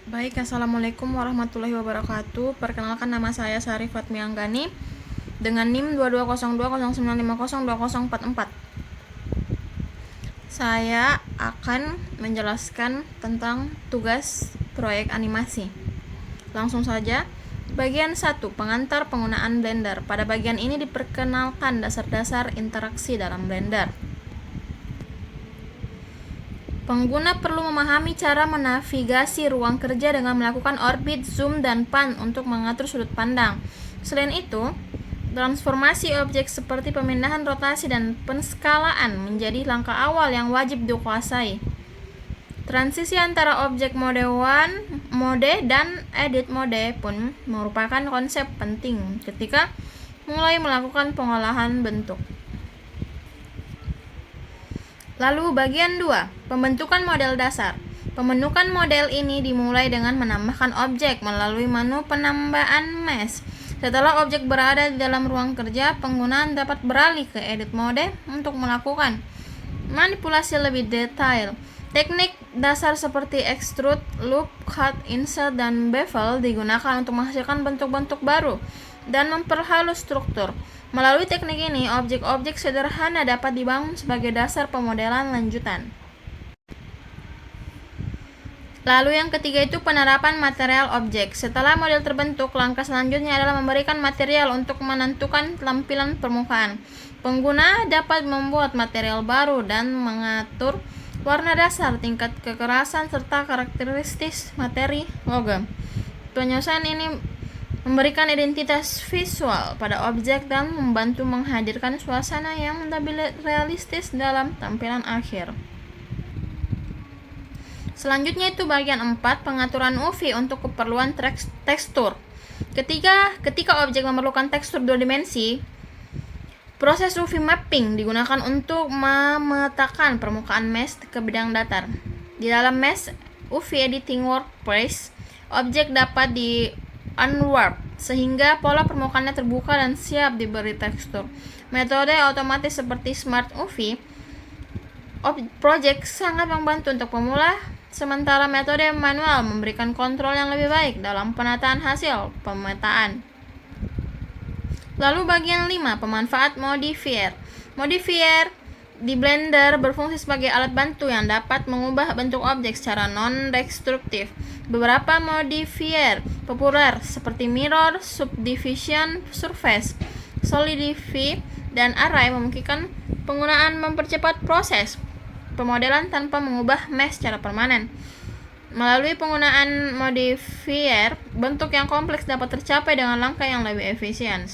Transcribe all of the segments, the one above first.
Baik, Assalamualaikum warahmatullahi wabarakatuh. Perkenalkan, nama saya Sari Fatmi Anggani dengan NIM 220209502044. Saya akan menjelaskan tentang tugas proyek animasi. Langsung saja. Bagian 1, pengantar penggunaan Blender. Pada bagian ini diperkenalkan dasar-dasar interaksi dalam Blender. Pengguna perlu memahami cara menavigasi ruang kerja dengan melakukan orbit, zoom, dan pan untuk mengatur sudut pandang. Selain itu, transformasi objek seperti pemindahan rotasi dan penskalaan menjadi langkah awal yang wajib dikuasai. Transisi antara objek mode 1, mode, dan edit mode pun merupakan konsep penting ketika mulai melakukan pengolahan bentuk. Lalu bagian 2, pembentukan model dasar. Pembentukan model ini dimulai dengan menambahkan objek melalui menu penambahan mesh. Setelah objek berada di dalam ruang kerja, penggunaan dapat beralih ke edit mode untuk melakukan manipulasi lebih detail. Teknik dasar seperti extrude, loop, cut, insert, dan bevel digunakan untuk menghasilkan bentuk-bentuk baru dan memperhalus struktur. Melalui teknik ini, objek-objek sederhana dapat dibangun sebagai dasar pemodelan lanjutan. Lalu yang ketiga itu penerapan material objek. Setelah model terbentuk, langkah selanjutnya adalah memberikan material untuk menentukan tampilan permukaan. Pengguna dapat membuat material baru dan mengatur warna dasar, tingkat kekerasan, serta karakteristik materi logam. Penyelesaian ini memberikan identitas visual pada objek dan membantu menghadirkan suasana yang lebih realistis dalam tampilan akhir. Selanjutnya itu bagian 4, pengaturan UV untuk keperluan tekstur. Ketika objek memerlukan tekstur 2 dimensi, proses UV mapping digunakan untuk memetakan permukaan mesh ke bidang datar. Di dalam mesh UV Editing Workspace, objek dapat unwarp sehingga pola permukaannya terbuka dan siap diberi tekstur. Metode otomatis seperti Smart UV Project sangat membantu untuk pemula, sementara metode manual memberikan kontrol yang lebih baik dalam penataan hasil pemetaan. Lalu bagian 5, pemanfaat modifier. Modifier di Blender berfungsi sebagai alat bantu yang dapat mengubah bentuk objek secara non-destruktif. Beberapa modifier populer seperti mirror, subdivision, surface, solidify, dan array memungkinkan penggunaan mempercepat proses pemodelan tanpa mengubah mesh secara permanen. Melalui penggunaan modifier, bentuk yang kompleks dapat tercapai dengan langkah yang lebih efisien.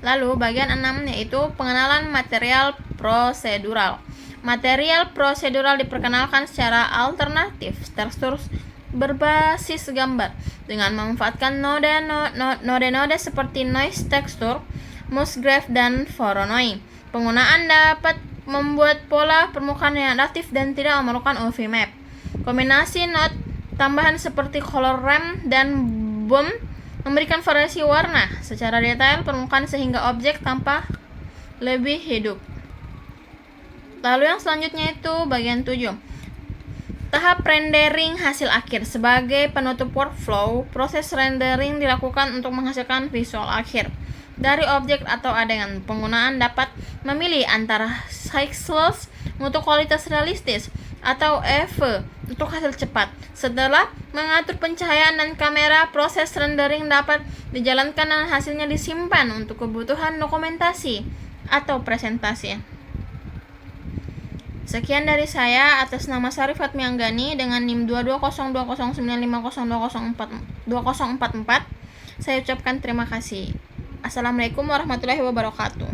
Lalu bagian 6 yaitu pengenalan material prosedural. Material prosedural diperkenalkan secara alternatif tekstur berbasis gambar dengan memanfaatkan node-node seperti noise texture, Musgrave, dan Voronoi. Penggunaan dapat membuat pola permukaan yang adaptif dan tidak memerlukan UV map. Kombinasi node tambahan seperti color ramp dan boom memberikan variasi warna secara detail permukaan sehingga objek tampak lebih hidup. Lalu yang selanjutnya itu bagian 7. Tahap rendering hasil akhir. Sebagai penutup workflow, proses rendering dilakukan untuk menghasilkan visual akhir dari objek atau adegan. Penggunaan dapat memilih antara pixels untuk kualitas realistis atau EVE untuk hasil cepat. Setelah mengatur pencahayaan dan kamera, proses rendering dapat dijalankan dan hasilnya disimpan untuk kebutuhan dokumentasi atau presentasi. Sekian dari saya atas nama Sari Fatmi Anggani dengan NIM 220209502044. Saya ucapkan terima kasih. Assalamualaikum warahmatullahi wabarakatuh.